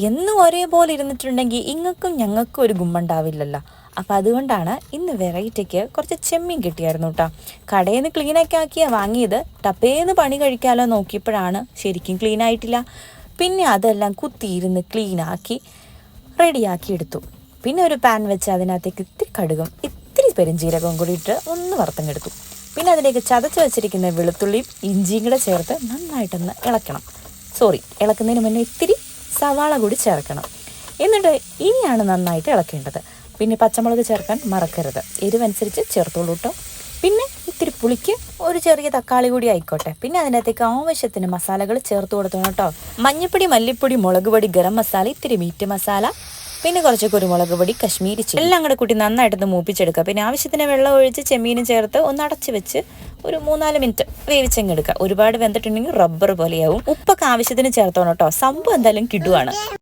എന്നും ഒരേപോലെ ഇരുന്നിട്ടുണ്ടെങ്കിൽ ഇങ്ങൾക്കും ഞങ്ങൾക്കും ഒരു ഗുമ്മുണ്ടാവില്ലല്ലോ. അപ്പം അതുകൊണ്ടാണ് ഇന്ന് വെറൈറ്റിക്ക് കുറച്ച് ചെമ്മീൻ കിട്ടിയായിരുന്നു കേട്ടോ. കടയിൽ നിന്ന് ക്ലീനൊക്കെ ആക്കിയാണ് വാങ്ങിയത്. ടപ്പേന്ന് പണി കഴിക്കാമല്ലോ നോക്കിയപ്പോഴാണ് ശരിക്കും ക്ലീൻ ആയിട്ടില്ല. പിന്നെ അതെല്ലാം കുത്തിയിരുന്ന് ക്ലീനാക്കി റെഡിയാക്കി എടുത്തു. പിന്നെ ഒരു പാൻ വെച്ച് അതിനകത്തേക്ക് ഇത്തിരി കടുകും ഇത്തിരി പെരുംജീരകവും കൂടി ഇട്ട് ഒന്ന് വറുത്തങ്ങെടുത്തു. പിന്നെ അതിലേക്ക് ചതച്ച് വെച്ചിരിക്കുന്ന വെളുത്തുള്ളിയും ഇഞ്ചിയും കൂടെ ചേർത്ത് നന്നായിട്ടൊന്ന് ഇളക്കുന്നതിന് മുന്നേ ഇത്തിരി സവാള കൂടി ചേർക്കണം. എന്നിട്ട് ഇനിയാണ് നന്നായിട്ട് ഇളക്കേണ്ടത്. പിന്നെ പച്ചമുളക് ചേർക്കാൻ മറക്കരുത്. എരിവനുസരിച്ച് ചേർത്തോളൂ കേട്ടോ. പിന്നെ ഇത്തിരി പുളിക്ക് ഒരു ചെറിയ തക്കാളി കൂടി ആയിക്കോട്ടെ. പിന്നെ അതിനകത്തേക്ക് ആവശ്യത്തിന് മസാലകൾ ചേർത്ത് കൊടുത്തോണം കേട്ടോ. മഞ്ഞൾപ്പൊടി, മല്ലിപ്പൊടി, മുളക് പൊടി, ഗരം മസാല, ഇത്തിരി മീറ്റ് മസാല, പിന്നെ കുറച്ച് കുരുമുളക് പൊടി, കശ്മീരി ചില്ലി എല്ലാം കൂടെ കൂട്ടി നന്നായിട്ടൊന്ന് മൂപ്പിച്ചെടുക്കുക. പിന്നെ ആവശ്യത്തിന് വെള്ളം ഒഴിച്ച് ചെമ്മീനും ചേർത്ത് ഒന്ന് അടച്ച് വെച്ച് ഒരു 3-4 മിനിറ്റ് വേവിച്ചെടുക്കുക. ഒരുപാട് വെന്തിട്ടുണ്ടെങ്കിൽ റബ്ബർ പോലെയാവും. ഉപ്പൊക്കെ ആവശ്യത്തിന് ചേർത്തോണം കേട്ടോ. സംഭവം എന്തായാലും കിടുവാണ്.